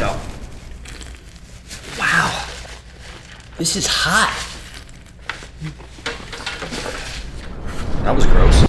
So, wow, this is hot. That was gross.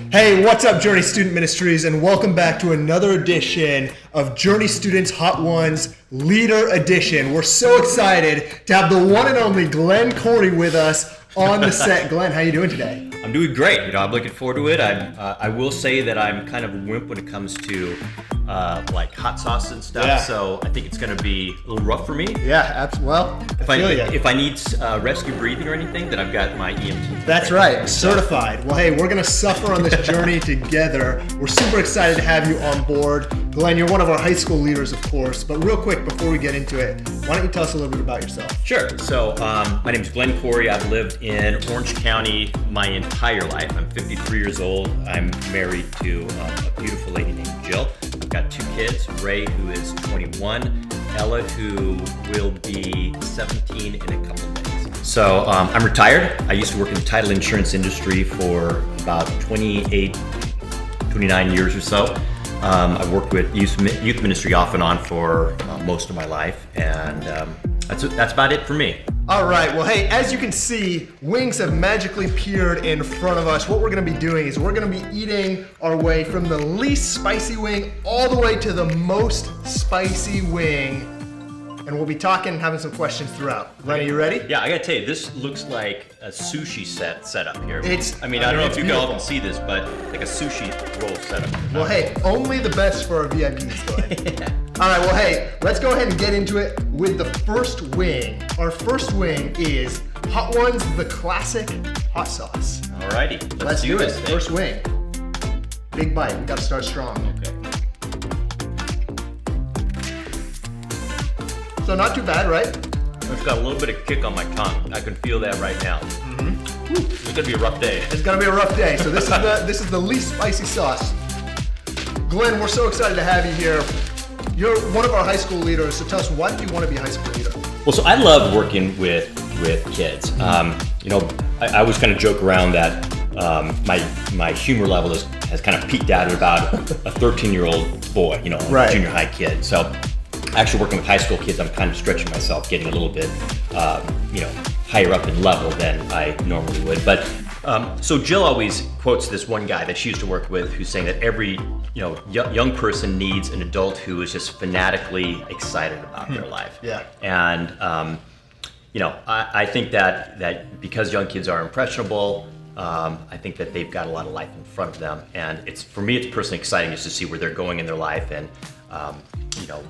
Hey, what's up, Journey Student Ministries, and welcome back to another edition of Journey Students Hot Ones Leader Edition. We're so excited to have the one and only Glen Corey with us on the set. Glen, how you doing today? I'm doing great. I'm looking forward to it. I will say that I'm kind of a wimp when it comes to like hot sauce and stuff. Yeah. So I think it's going to be a little rough for me. Yeah, well, If I need rescue breathing or anything, then I've got my EMT. That's right, certified. Well, hey, we're going to suffer on this journey together. We're super excited to have you on board. Glen, you're one of our high school leaders, of course, but real quick, before we get into it, why don't you tell us a little bit about yourself? Sure. So my name is Glen Corey. I've lived in Orange County my entire life. I'm 53 years old. I'm married to a beautiful lady named Jill. I've got two kids, Ray, who is 21, Ella, who will be 17 in a couple of days. So I'm retired. I used to work in the title insurance industry for about 29 years or so. I've worked with youth ministry off and on for most of my life, and that's about it for me. All right, well, hey, as you can see, wings have magically appeared in front of us. What we're gonna be doing is we're gonna be eating our way from the least spicy wing all the way to the most spicy wing. And we'll be talking and having some questions throughout. Glenn, are you ready? Yeah, I gotta tell you, this looks like a sushi setup here. I don't know if you beautiful. all can see this, but like a sushi roll setup. Well, hey, only the best for our VIPs, Glenn. All right, well, hey, let's go ahead and get into it with the first wing. Our first wing is Hot Ones, the classic hot sauce. Alrighty, Let's do it. this thing. First wing. Big bite. We got to start strong. Okay. So not too bad, right? It's got a little bit of kick on my tongue. I can feel that right now. Mm-hmm. It's gonna be a rough day. It's gonna be a rough day. So this is the least spicy sauce. Glenn, we're so excited to have you here. You're one of our high school leaders. So tell us, why did you want to be a high school leader? Well, so I love working with kids. I always kind of joke around that my humor level has kind of peaked out at about a 13-year-old boy, Right. a junior high kid. So actually working with high school kids, I'm kind of stretching myself, getting a little bit, higher up in level than I normally would. But so Jill always quotes this one guy that she used to work with, who's saying that every young person needs an adult who is just fanatically excited about their life. Yeah. And I think that because young kids are impressionable, I think that they've got a lot of life in front of them, and for me, it's personally exciting just to see where they're going in their life, and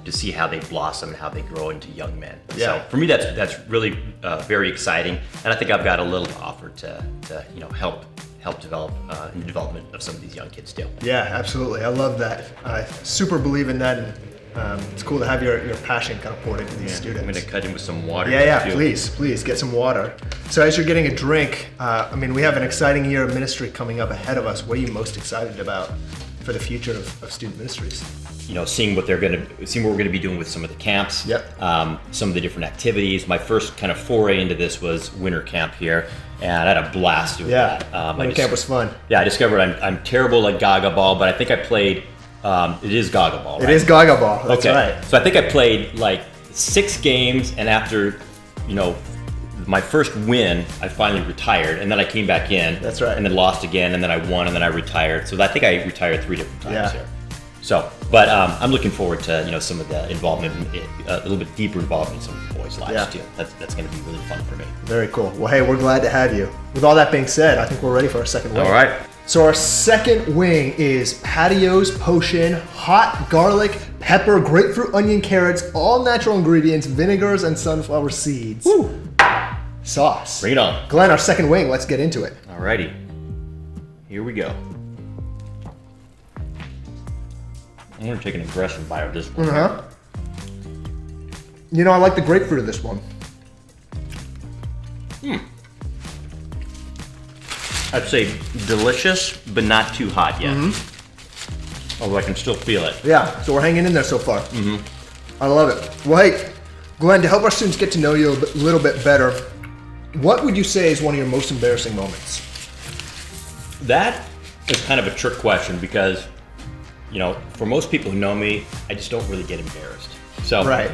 to see how they blossom and how they grow into young men. Yeah. So for me, that's really very exciting, and I think I've got a little to offer to help develop in the development of some of these young kids too. Yeah, absolutely. I love that. I super believe in that, and it's cool to have your passion kind of poured into these students. I'm going to cut in with some water. Yeah, too. please get some water. So as you're getting a drink, we have an exciting year of ministry coming up ahead of us. What are you most excited about for the future of student ministries? Seeing what we're going to be doing with some of the camps. Yep. Some of the different activities. My first kind of foray into this was winter camp here, and I had a blast doing that. Winter camp was fun. Yeah, I discovered I'm terrible at Gaga ball, but I think I played. It is Gaga ball, right? It is Gaga ball. That's okay. right. So I think I played like 6 games, and after my first win, I finally retired, and then I came back in. That's right. And then lost again, and then I won, and then I retired. So I think I retired 3 different times here. So, but I'm looking forward to some of the involvement, a little bit deeper involvement in some of the boys' lives too. That's going to be really fun for me. Very cool. Well, hey, we're glad to have you. With all that being said, I think we're ready for our second wing. All right. So our second wing is Patio's Potion, hot garlic, pepper, grapefruit, onion, carrots, all natural ingredients, vinegars, and sunflower seeds. Woo! Sauce. Bring it on. Glenn, our second wing, let's get into it. Alrighty. Here we go. I'm gonna take an aggressive bite of this one. Uh-huh. You know, I like the grapefruit of this one. I'd say delicious, but not too hot yet. Although I can still feel it. Yeah, so we're hanging in there so far. I love it. Well, hey, Glenn, to help our students get to know you a little bit better, what would you say is one of your most embarrassing moments? That is kind of a trick question because, you know, for most people who know me, I just don't really get embarrassed. So, Right.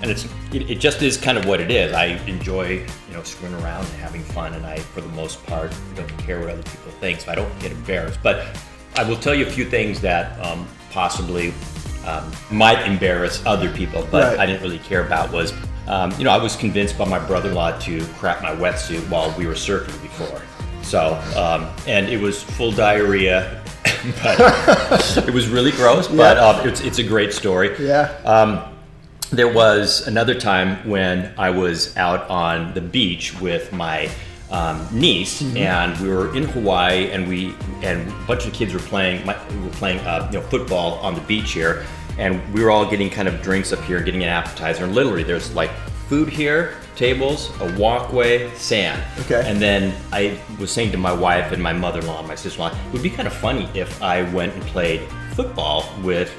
And it just is kind of what it is. I enjoy, you know, screwing around and having fun, and I, for the most part, don't care what other people think, so I don't get embarrassed. But I will tell you a few things that possibly might embarrass other people, but Right. I didn't really care about was, you know, I was convinced by my brother-in-law to crap my wetsuit while we were surfing before. So, and it was full diarrhea, but it was really gross, but it's a great story. Yeah. There was another time when I was out on the beach with my niece, and we were in Hawaii, and a bunch of kids were playing. Football on the beach here, and we were all getting kind of drinks up here, getting an appetizer. And literally, there's like food here, tables, a walkway, sand. Okay. And then I was saying to my wife and my mother-in-law, and my sister-in-law, it would be kind of funny if I went and played football with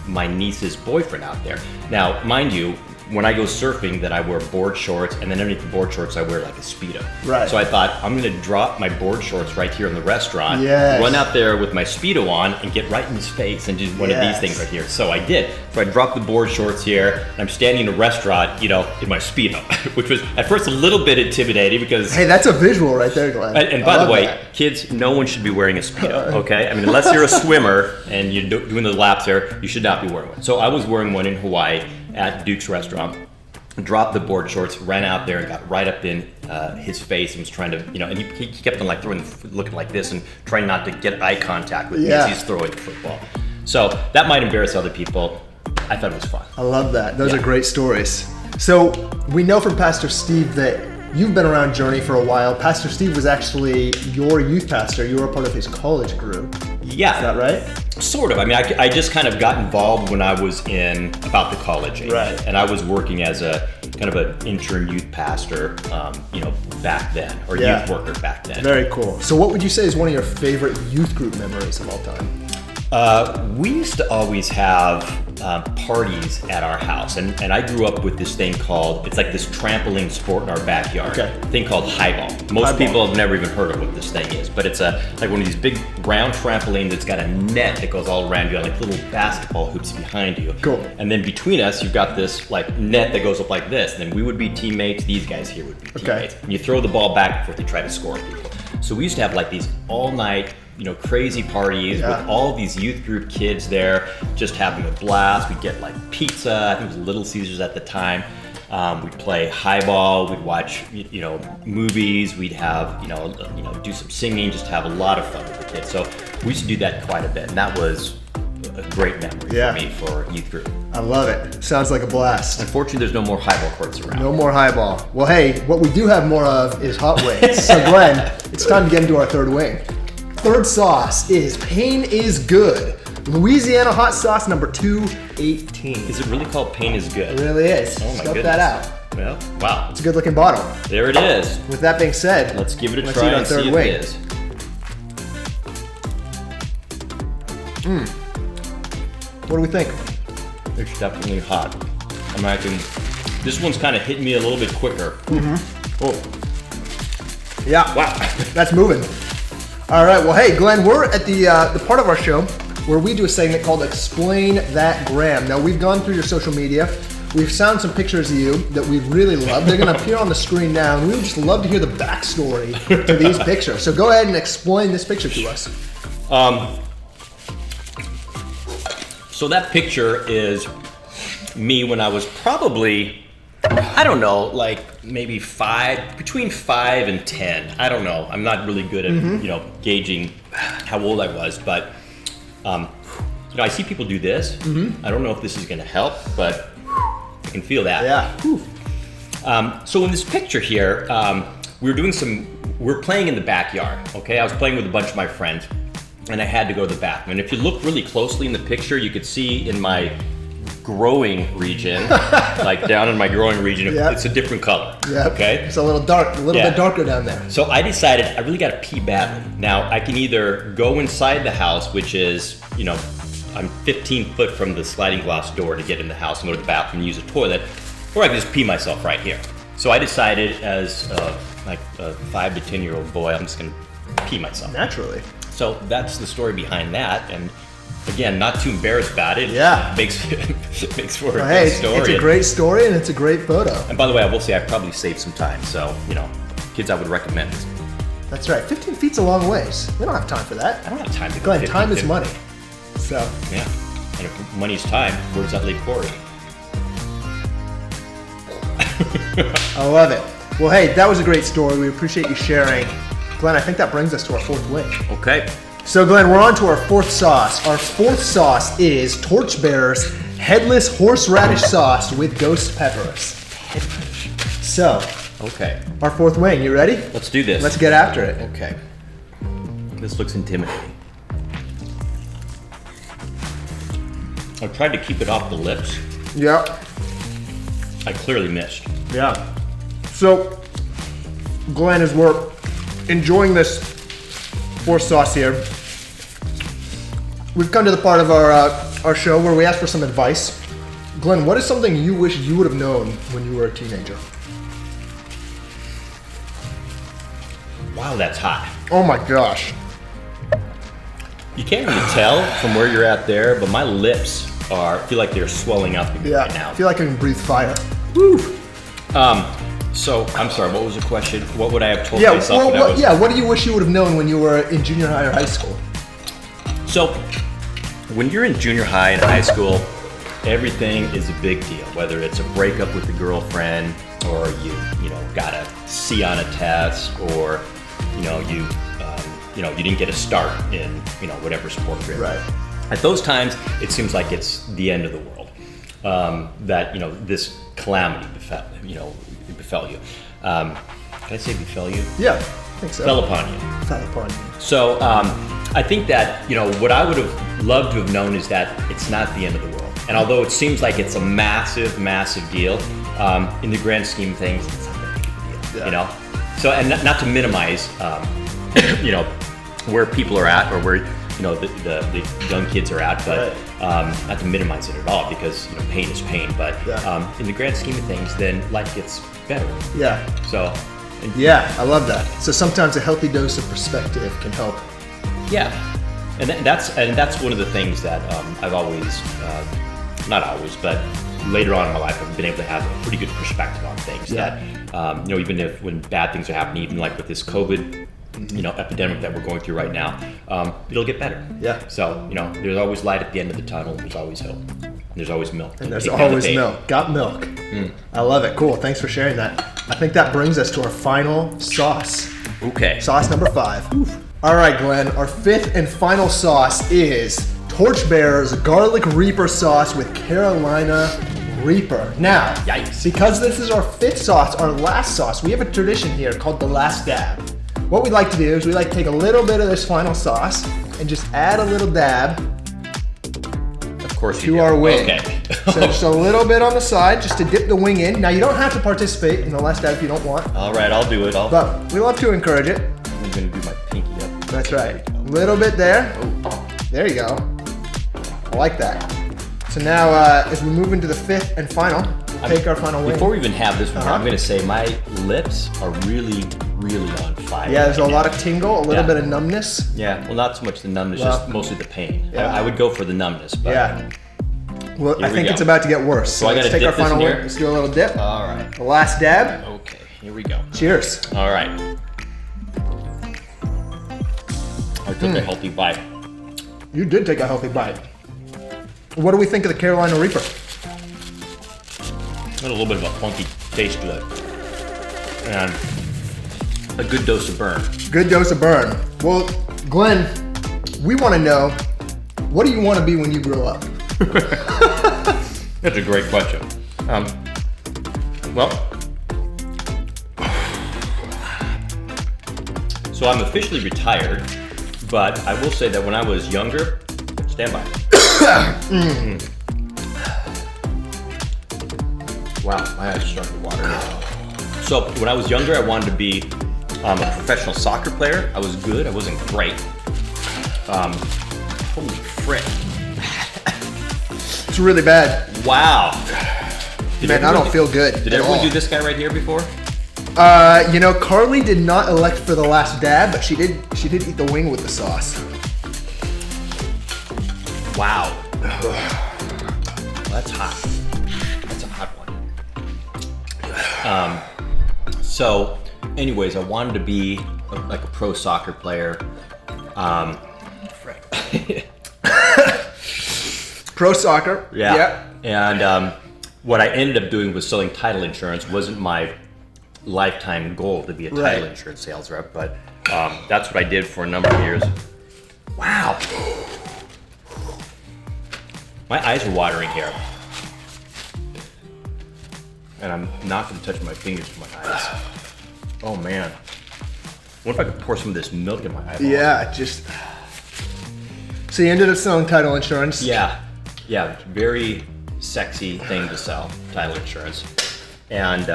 my niece's boyfriend out there. Now, mind you, when I go surfing, that I wear board shorts, and then underneath the board shorts, I wear like a Speedo. Right. So I thought, I'm gonna drop my board shorts right here in the restaurant, Yes. run out there with my Speedo on, and get right in his face and do one of these Yes. things right here. So I did. So I dropped the board shorts here, and I'm standing in a restaurant, you know, in my Speedo, which was at first a little bit intimidating because. Hey, that's a visual right there, Glenn. And by the way, kids, no one should be wearing a Speedo, okay? I mean, unless you're a swimmer and you're doing the laps there, you should not be wearing one. So I was wearing one in Hawaii at Duke's restaurant, dropped the board shorts, ran out there and got right up in his face and was trying to, you know, and he kept on like looking like this and trying not to get eye contact with me as he's throwing the football. So that might embarrass other people. I thought it was fun. I love that. Those are great stories. So we know from Pastor Steve that you've been around Journey for a while. Pastor Steve was actually your youth pastor. You were a part of his college group. Yeah. Is that right? Sort of. I mean, I just kind of got involved when I was in about the college age. Right. And I was working as a kind of an intern youth pastor, you know, back then, or youth worker back then. Very cool. So what would you say is one of your favorite youth group memories of all time? We used to always have parties at our house, and I grew up with this thing called, it's like this trampoline sport in our backyard, thing called highball. Most people have never even heard of what this thing is, but it's like one of these big round trampolines that's got a net that goes all around you, and like little basketball hoops behind you. Cool. And then between us, you've got this like net that goes up like this, and then we would be teammates, these guys here would be teammates. And you throw the ball back and forth to try to score people. So we used to have like these all night, you know, crazy parties with all of these youth group kids there, just having a blast. We'd get like pizza, I think it was Little Caesars at the time. We'd play highball, we'd watch, you know, movies, we'd have, you know, do some singing, just have a lot of fun with the kids. So we used to do that quite a bit, and that was a great memory for me for youth group. I love it. Sounds like a blast. Unfortunately, there's no more highball courts around. No more highball. Well, hey, what we do have more of is hot wings. So Glenn, it's time to get into our third wing. Third sauce is Pain is Good. Louisiana hot sauce number 218. Is it really called Pain is Good? It really is. Oh my Scope goodness. that out. Well, wow. It's a good looking bottle. There it is. With that being said, Let's give it a let's try eat our and third see if wing. it is. What do we think? It's definitely hot. I'm acting. This one's kind of hitting me a little bit quicker. Oh, Yeah, wow. that's moving. All right, well, hey, Glenn, we're at the part of our show where we do a segment called Explain That Gram. Now, we've gone through your social media. We've found some pictures of you that we really love. They're going to appear on the screen now, and we would just love to hear the backstory to these pictures. So go ahead and explain this picture to us. So that picture is me when I was probably, I don't know, like maybe between 5 and 10. I don't know. I'm not really good at, you know, gauging how old I was, but, you know, I see people do this. I don't know if this is going to help, but I can feel that. Yeah. So in this picture here, we're playing in the backyard, okay? I was playing with a bunch of my friends. and I had to go to the bathroom. And if you look really closely in the picture, you could see in my growing region, like down in my growing region, it's a different color. Yeah. Okay. It's a little dark, a little bit darker down there. So I decided I really got to pee badly. Now I can either go inside the house, which is, I'm 15 foot from the sliding glass door to get in the house and go to the bathroom and use a toilet, or I can just pee myself right here. So I decided as like a 5 to 10-year-old boy, I'm just gonna pee myself. Naturally. So that's the story behind that. And again, not too embarrassed about it. Yeah. Makes for a Well, good story. It's a great story and it's a great photo. And by the way, I will say I probably saved some time. So, kids, I would recommend this. That's right. 15 feet's a long ways. We don't have time for that. I don't have time to go Glenn, 15 time is feet. money. So. Yeah. And if money's time, where does that leave Corey? I love it. Well, hey, that was a great story. We appreciate you sharing. Glenn, I think that brings us to our fourth wing. Okay. So, Glenn, we're on to our fourth sauce. Our fourth sauce is Torchbearer's Headless Horseradish Sauce with Ghost Peppers. So, Okay. our fourth wing, you ready? Let's do this. Let's get after it. Okay. This looks intimidating. I tried to keep it off the lips. Yeah. I clearly missed. Yeah. So, Glenn, as we're enjoying this fourth sauce here, we've come to the part of our show where we ask for some advice. Glenn, what is something you wish you would have known when you were a teenager? Wow, that's hot. Oh my gosh. You can't really tell from where you're at there, but my lips feel like they're swelling up Yeah. right now. I feel like I can breathe fire. Woo. So I'm sorry. What was the question? What would I have told myself? What do you wish you would have known when you were in junior high or high school? So when you're in junior high and high school, everything is a big deal. Whether it's a breakup with a girlfriend, or you got a C on a test, or you didn't get a start in whatever sport you're in. Right. At those times, it seems like it's the end of the world. That this calamity befell you. Can I say befell you? Yeah, I think so. Fell upon you. Fell upon you. So I think that what I would have loved to have known is that it's not the end of the world. And although it seems like it's a massive, massive deal, in the grand scheme of things, it's not that big of a deal. Yeah. So, and not to minimize, where people are at, or where the young kids are at, but not to minimize it at all, because pain is pain. But in the grand scheme of things, then life gets better. Yeah. So. Yeah, I love that. So sometimes a healthy dose of perspective can help. Yeah, and that's one of the things that I've always, not always, but later on in my life, I've been able to have a pretty good perspective on things. Yeah. That even if when bad things are happening, even like with this COVID, epidemic that we're going through right now, it'll get better. Yeah. So there's always light at the end of the tunnel. There's always hope. And there's always milk. And there's always milk. Got milk. I love it. Cool. Thanks for sharing that. I think that brings us to our final sauce. Okay. Sauce number 5. All right, Glenn. Our fifth and final sauce is Torchbearer's Garlic Reaper Sauce with Carolina Reaper. Now, Yikes. because this is our fifth sauce, our last sauce, we have a tradition here called the last dab. What we like to do is we like to take a little bit of this final sauce and just add a little dab Of course you to do. our wing. Okay. So just a little bit on the side, just to dip the wing in. Now you don't have to participate in the last dab if you don't want, All right, I'll do it. but we love to encourage it. I'm gonna do my pinky up. That's right. A little bit there. There you go. I like that. So now, as we move into the fifth and final, we'll take our final wing. Before we even have this one here, Uh-huh. I'm going to say my lips are really, really on fire. Yeah, there's a right lot now. of tingle, a little Yeah. bit of numbness. Yeah, well, not so much the numbness, Well, just mostly the pain. yeah. I would go for the numbness, but. Yeah. Well, Here I we think go. it's about to get worse. So I let's gotta take our dip this final in wing. here? Let's do a little dip. All right. The last dab. Okay, here we go. Cheers. All right. I took a healthy bite. You did take a healthy bite. What do we think of the Carolina Reaper? Got a little bit of a funky taste to it. And a good dose of burn. Good dose of burn. Well, Glenn, we want to know, what do you want to be when you grow up? That's a great question. Well, so I'm officially retired, But I will say that when I was younger, stand by. Wow, my eyes are starting to water. So when I was younger, I wanted to be a professional soccer player. I was good. I wasn't great. Holy frick. It's really bad. Wow. Man, I don't feel good. Did everyone do this guy right here before? You know, Carly did not elect for the last dab, but she did eat the wing with the sauce. Wow. That's hot. That's a hot one. So, anyways, I wanted to be like a pro soccer player. Pro soccer. Yeah. And what I ended up doing was selling title insurance. Wasn't my lifetime goal to be a title insurance sales rep, but that's what I did for a number of years. Wow. My eyes are watering here. And I'm not going to touch my fingers to my eyes. Oh man. What if I could pour some of this milk in my eyeball? Yeah, So you ended up selling title insurance? Yeah. Very sexy thing to sell, title insurance. And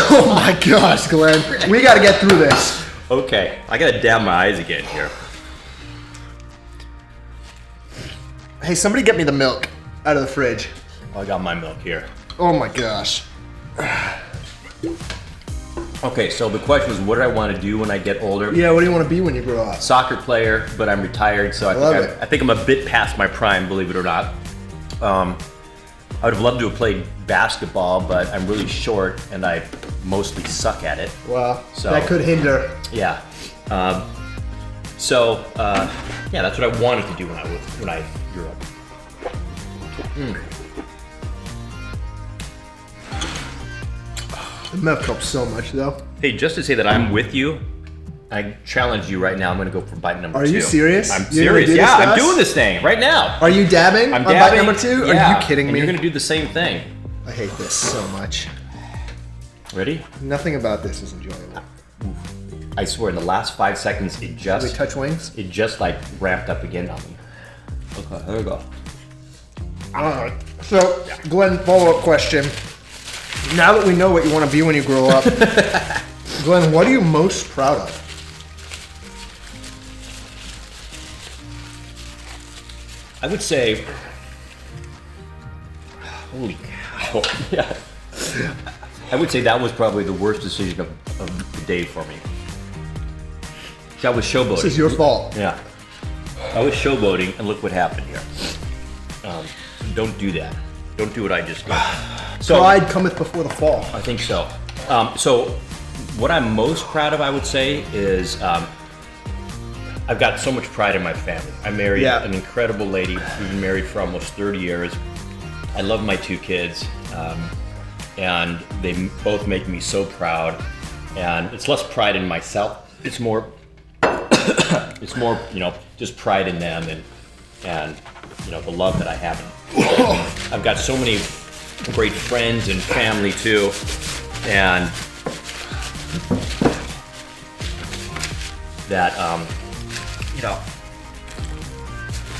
oh my gosh, Glenn. We got to get through this. Okay, I got to dab my eyes again here. Hey, somebody get me the milk out of the fridge. I got my milk here. Oh my gosh. Okay, so the question was, what do I want to do when I get older? Yeah, what do you want to be when you grow up? Soccer player, but I'm retired, so I think I'm a bit past my prime, believe it or not. I would have loved to have played basketball, but I'm really short and I mostly suck at it. Wow, so that could hinder. Yeah. Yeah, that's what I wanted to do when I grew up. The milk helps so much, though. Hey, just to say that I'm with you, I challenge you right now. I'm going to go for bite number 2. Are you serious? I'm serious. Yeah, I'm doing this thing right now. Are you dabbing on bite number 2? Yeah. Are you kidding me? You're going to do the same thing. I hate this so much. Ready? Nothing about this is enjoyable. I swear, in the last 5 seconds, it just... Did we touch wings? It just like ramped up again on me. Okay, there we go. Alright. So, Glenn, follow-up question. Now that we know what you want to be when you grow up, Glenn, what are you most proud of? I would say... Holy cow. Yeah. I would say that was probably the worst decision of the day for me. I was showboating. This is your fault. Yeah. I was showboating, and look what happened here. Don't do that. Don't do what I just did. So, pride cometh before the fall. I think so. So what I'm most proud of, I would say, is I've got so much pride in my family. I married an incredible lady. We've been married for almost 30 years. I love my 2 kids. And they both make me so proud. And it's less pride in myself. It's more, just pride in them and the love that I have. I've got so many great friends and family too, and that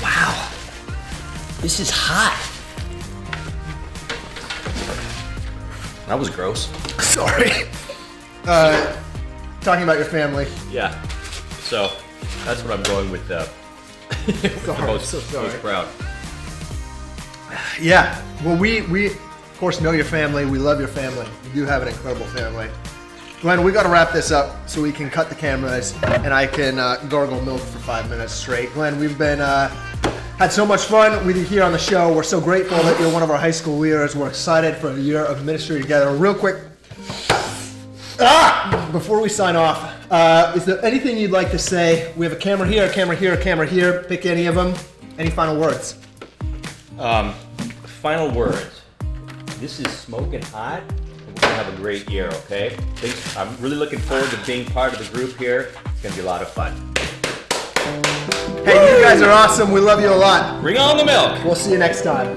wow, this is hot. That was gross. Sorry. Talking about your family. Yeah. So that's what I'm going with. Most proud. Yeah. Well, we of course know your family. We love your family. You do have an incredible family. Glenn, we got to wrap this up so we can cut the cameras and I can gargle milk for 5 minutes straight. Glenn, we've been had so much fun with you here on the show. We're so grateful that you're one of our high school leaders. We're excited for a year of ministry together. Real quick, before we sign off, is there anything you'd like to say? We have a camera here, a camera here, a camera here. Pick any of them. Any final words? Final words. This is smoking hot. We're gonna have a great year, okay? I'm really looking forward to being part of the group here. It's gonna be a lot of fun. Hey, you guys are awesome. We love you a lot. Bring on the milk. We'll see you next time.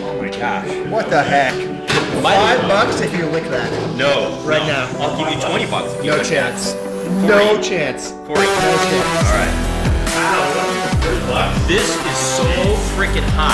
Oh my gosh. What the heck? $5 if you lick that. No. Right now. I'll give you $20 if you No lick chance. that. No chance. 40. No chance. All right. This is so freaking hot.